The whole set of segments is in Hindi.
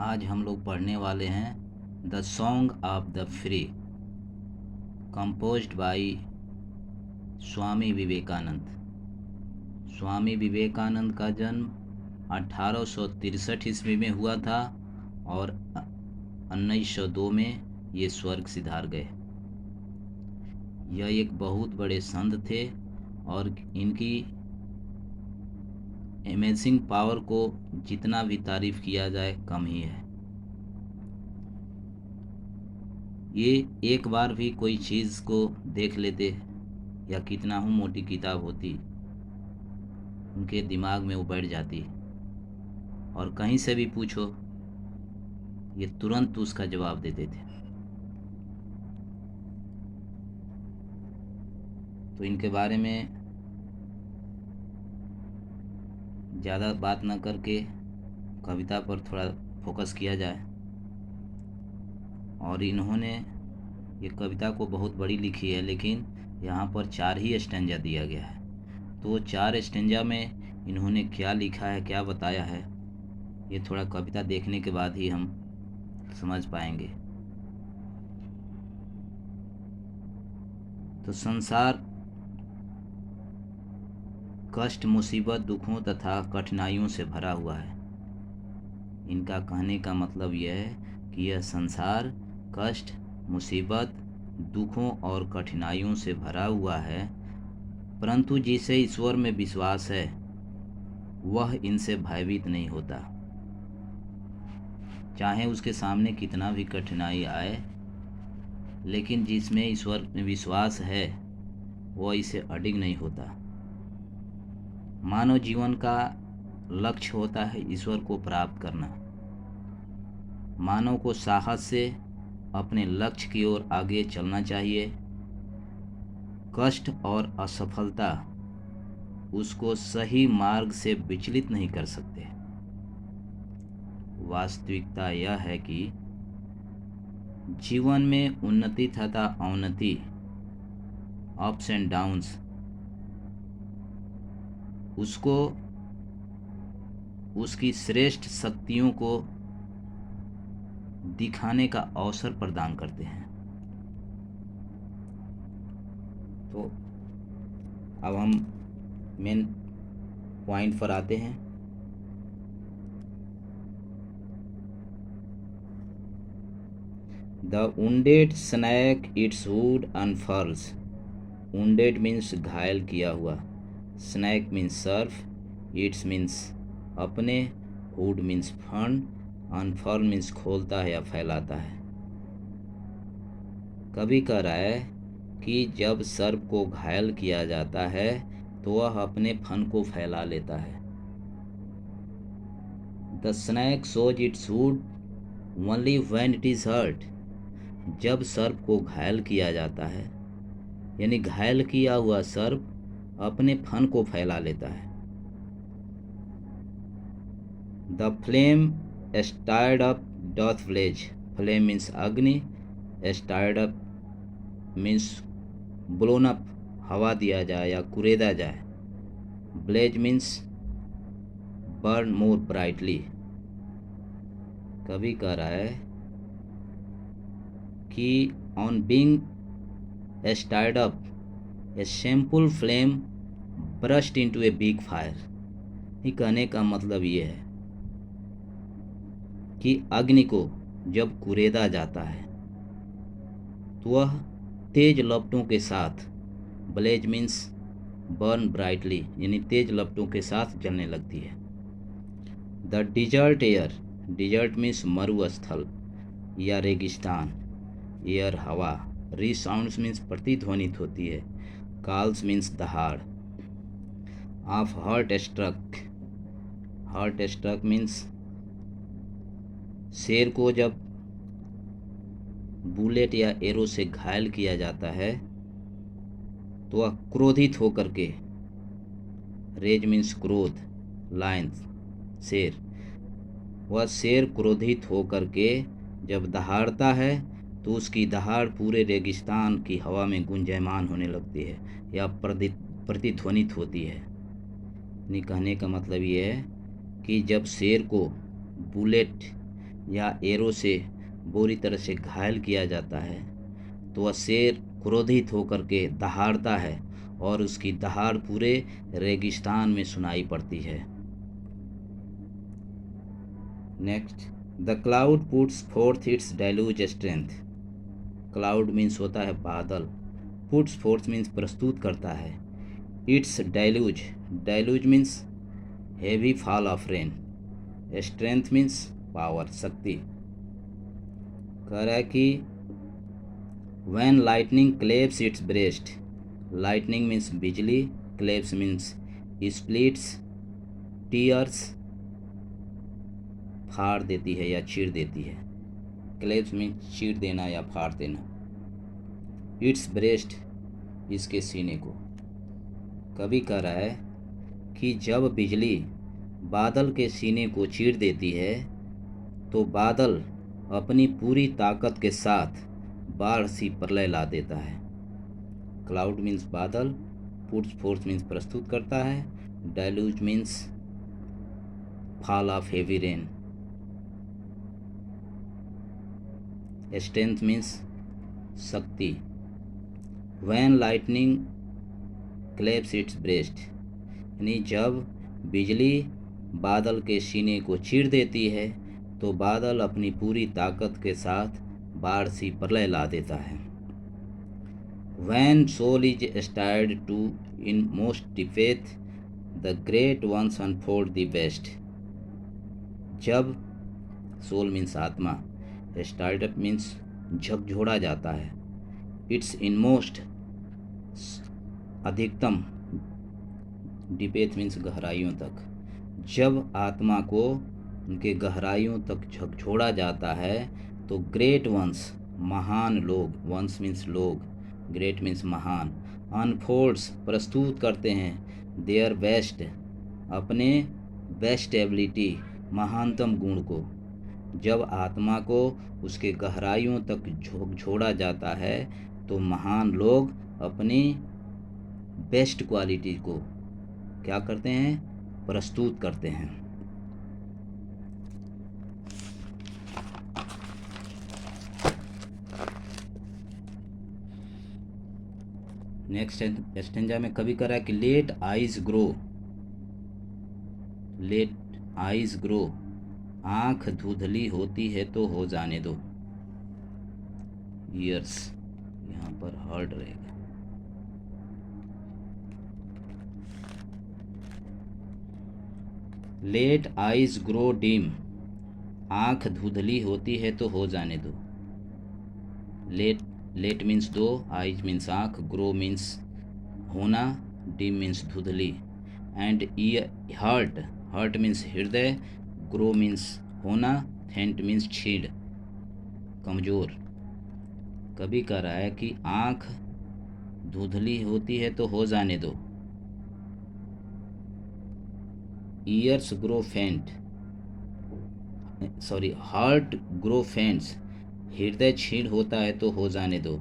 आज हम लोग पढ़ने वाले हैं the song of the free, composed by Swami Vivekananda. Swami Vivekananda का जन्म 1863 ईस्वी में हुआ था और 1902 में ये स्वर्ग सिधार गए। यह एक बहुत बड़े संत थे और इनकी अमेजिंग पावर को जितना भी तारीफ किया जाए कम ही है। ये एक बार भी कोई चीज़ को देख लेते या कितना ही मोटी किताब होती, उनके दिमाग में वो बैठ जाती और कहीं से भी पूछो ये तुरंत उसका जवाब देते थे। तो इनके बारे में ज़्यादा बात न करके कविता पर थोड़ा फोकस किया जाए। और इन्होंने ये कविता को बहुत बड़ी लिखी है, लेकिन यहाँ पर 4 ही स्टैंजा दिया गया है। तो 4 स्टैंजा में इन्होंने क्या लिखा है, क्या बताया है, ये थोड़ा कविता देखने के बाद ही हम समझ पाएंगे। तो संसार कष्ट, मुसीबत, दुखों तथा कठिनाइयों से भरा हुआ है। इनका कहने का मतलब यह है कि यह संसार कष्ट, मुसीबत, दुखों और कठिनाइयों से भरा हुआ है, परंतु जिसे ईश्वर में विश्वास है वह इनसे भयभीत नहीं होता। चाहे उसके सामने कितना भी कठिनाई आए, लेकिन जिसमें ईश्वर में विश्वास है वह इसे अडिग नहीं होता। मानव जीवन का लक्ष्य होता है ईश्वर को प्राप्त करना। मानव को साहस से अपने लक्ष्य की ओर आगे चलना चाहिए। कष्ट और असफलता उसको सही मार्ग से विचलित नहीं कर सकते। वास्तविकता यह है कि जीवन में उन्नति तथा अवनति, अप्स एंड डाउन्स, उसको उसकी श्रेष्ठ शक्तियों को दिखाने का अवसर प्रदान करते हैं। तो अब हम मेन पॉइंट पर आते हैं। The wounded snake its wood unfurls। wounded means घायल किया हुआ, snake means Surf, its means अपने, wood means fund, unfurl means खोलता है या फैलाता है। कवि कह रहा है कि जब सर्प को घायल किया जाता है तो वह अपने फन को फैला लेता है। The snake shows its hood only when it is hurt. जब सर्प को घायल किया जाता है, यानी घायल किया हुआ सर्प अपने फन को फैला लेता है। The flame stirred up doth blaze. Flame means अग्नि, stirred up means blown up, हवा दिया जाए या कुरेदा जाए। Blaze means burn more brightly. कवि कह रहा है कि on being stirred up a simple flame burst into a big fire. ये कहने का मतलब ये है कि अग्नि को जब कुरेदा जाता है तो वह तेज लपटों के साथ, ब्लेज मीन्स बर्न ब्राइटली, यानी तेज लपटों के साथ जलने लगती है। The desert air. Desert means मरुस्थल या रेगिस्तान, एयर हवा, रिसाउंड्स मीन्स प्रतिध्वनित होती है, कॉल्स मीन्स दहाड़, of heart struck. Heart struck means शेर को जब बुलेट या एरो से घायल किया जाता है तो वह क्रोधित होकर के, रेज मीन्स क्रोध, लायन शेर, वह शेर क्रोधित होकर के जब दहाड़ता है तो उसकी दहाड़ पूरे रेगिस्तान की हवा में गुंजायमान होने लगती है या प्रतिध्वनित होती है। कहने का मतलब ये है कि जब शेर को बुलेट या एरो से बुरी तरह से घायल किया जाता है तो वह शेर क्रोधित होकर के दहाड़ता है और उसकी दहाड़ पूरे रेगिस्तान में सुनाई पड़ती है। Next, the cloud puts forth its deluge strength. Cloud means होता है बादल, पुट्स फोर्थ मीन्स प्रस्तुत करता है, its deluge, deluge means heavy fall of rain, strength means power, शक्ति। कह रहा है कि when lightning claps its breast, lightning means बिजली, क्लेप्स मीन्स स्प्लिट्स, टीयर्स फाड़ देती है या चीर देती है, क्लेप्स मीन्स चीर देना या फाड़ देना, इट्स ब्रेस्ट इसके सीने को। कवि कह रहा है कि जब बिजली बादल के सीने को चीर देती है तो बादल अपनी पूरी ताकत के साथ बाढ़ सी प्रलय ला देता है। क्लाउड मीन्स बादल, पुट्स फोर्थ मीन्स प्रस्तुत करता है, deluge means fall of heavy rain, strength means शक्ति। When lightning claps its breast, यानी जब बिजली बादल के सीने को चीर देती है तो बादल अपनी पूरी ताकत के साथ बाढ़ सी प्रलय ला देता है। When soul is stirred to inmost faith, the great ones unfold the best. जब सोल मीन्स आत्मा, स्टार्ड अप मीन्स झकझोड़ा जाता है, इट्स इनमोस्ट अधिकतम, डिपेथ मीन्स गहराइयों तक। जब आत्मा को उनके गहराइयों तक झकझोड़ा जाता है तो ग्रेट वंस, महान लोग, वंस मीन्स लोग, ग्रेट मीन्स महान, अनफोल्ड्स प्रस्तुत करते हैं देयर बेस्ट, अपने बेस्ट एबिलिटी, महानतम गुण को। जब आत्मा को उसके गहराइयों तक झोड़ा जाता है तो महान लोग अपनी बेस्ट क्वालिटी को क्या करते हैं, प्रस्तुत करते हैं। नेक्स्ट स्टेंजा में कवि कह रहा है कि let eyes grow, let eyes grow, आंख धुंधली होती है तो हो जाने दो, ईयर्स यहाँ पर हर्ड रहेगा। लेट आइज ग्रो डिम, आंख धुंधली होती है तो हो जाने दो। लेट मीन्स दो, आइज मीन्स आंख, ग्रो मीन्स होना, डिम मीन्स धुंधली, एंड हर्ट मीन्स हृदय, ग्रो मीन्स होना, फेंट मीन्स छीड़, कमजोर। कभी कह रहा है कि आंख धुंधली होती है तो हो जाने दो, ईयर्स ग्रो फेंट, हार्ट ग्रो फेंट्स, हृदय छीड़ होता है तो हो जाने दो,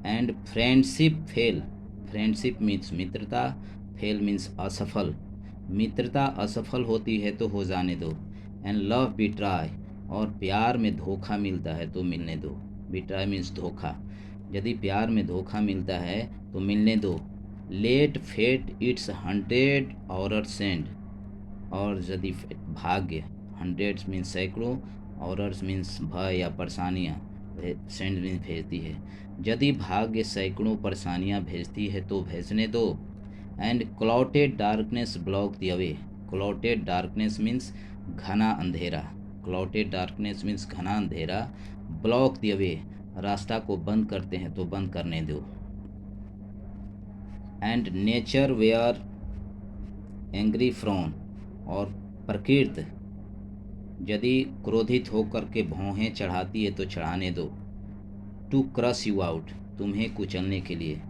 and friendship fail, friendship means मित्रता, फेल मीन्स असफल, मित्रता असफल होती है तो हो जाने दो, एंड लव बिट्राय, और प्यार में धोखा मिलता है तो मिलने दो, बिट्राय मीन्स धोखा, यदि प्यार में धोखा मिलता है तो मिलने दो। Let fate its 100 order send, और यदि भाग्य, 100 मीन्स सैकड़ों, ऑर्डर्स मीन्स भय या परेशानियाँ, सेंड मीन्स भेजती है, यदि भाग्य सैकड़ों परेशानियाँ भेजती है तो भेजने दो। And clouded darkness block the way, clouded darkness means घना अंधेरा, क्लाउडेड डार्कनेस मीन्स घना अंधेरा, ब्लॉक द वे रास्ता को बंद करते हैं तो बंद करने दो। And nature wear angry frown, और प्रकृति यदि क्रोधित होकर के भौहें चढ़ाती है तो चढ़ाने दो। टू क्रश यू आउट, तुम्हें कुचलने के लिए,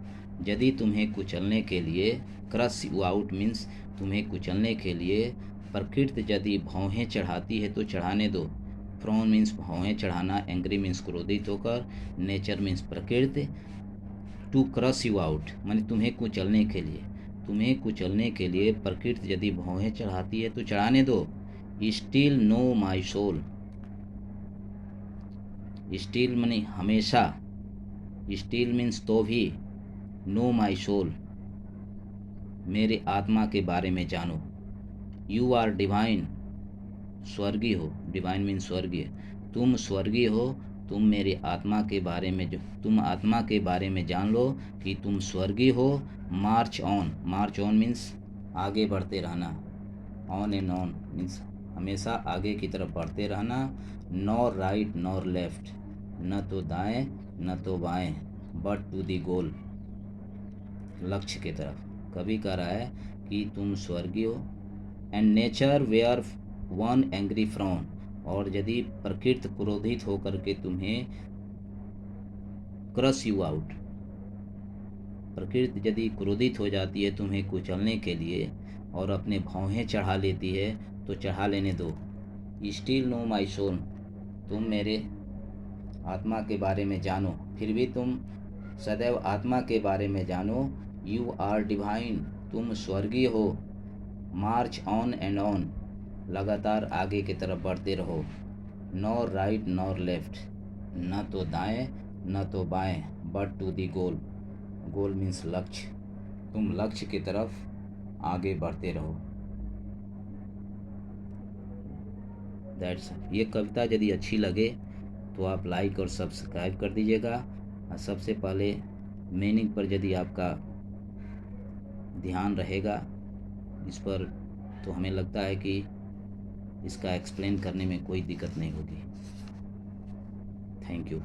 यदि तुम्हें कुचलने के लिए, क्रश यू आउट मीन्स तुम्हें कुचलने के लिए प्रकृति यदि भौहें चढ़ाती है तो चढ़ाने दो। फ्रॉन मीन्स भौहें चढ़ाना, एंग्री मीन्स क्रोधित होकर, नेचर मीन्स प्रकृति, टू क्रश यू आउट माने तुम्हें कुचलने के लिए, तुम्हें कुचलने के लिए प्रकृति यदि भौहें चढ़ाती है तो चढ़ाने दो। Still no my soul, still means हमेशा, स्टिल मीन्स तो भी, नो माई सोल मेरे आत्मा के बारे में जानो, यू आर डिवाइन स्वर्गीय हो, डिवाइन मीन्स स्वर्गीय, तुम स्वर्गीय हो, तुम मेरी आत्मा के बारे में जो तुम आत्मा के बारे में जान लो कि तुम स्वर्गीय हो। मार्च ऑन मीन्स आगे बढ़ते रहना, ऑन एंड ऑन मीन्स हमेशा आगे की तरफ बढ़ते रहना। नॉर राइट नॉर लेफ्ट, न तो दाएं न तो बाएं, बट टू दी गोल लक्ष्य की तरफ। कभी कह रहा है कि तुम स्वर्गीय हो। And nature wear one angry frown, और यदि प्रकृति क्रोधित होकर के तुम्हें क्रश यू आउट, प्रकृति यदि क्रोधित हो जाती है तुम्हें कुचलने के लिए और अपने भौहें चढ़ा लेती है तो चढ़ा लेने दो। स्टिल नो माई सोल, तुम मेरे आत्मा के बारे में जानो, फिर भी तुम सदैव आत्मा के बारे में जानो। यू आर डिवाइन, तुम स्वर्गीय हो। मार्च ऑन एंड ऑन, लगातार आगे की तरफ बढ़ते रहो। नॉर राइट नॉर लेफ्ट, न तो दाएं न तो बाएं, but to the goal, goal means लक्ष्य, तुम लक्ष्य की तरफ आगे बढ़ते रहो। दैट्स, ये कविता यदि अच्छी लगे तो आप लाइक और सब्सक्राइब कर दीजिएगा। और सबसे पहले मीनिंग पर यदि आपका ध्यान रहेगा इस पर, तो हमें लगता है कि इसका एक्सप्लेन करने में कोई दिक्कत नहीं होगी। Thank you.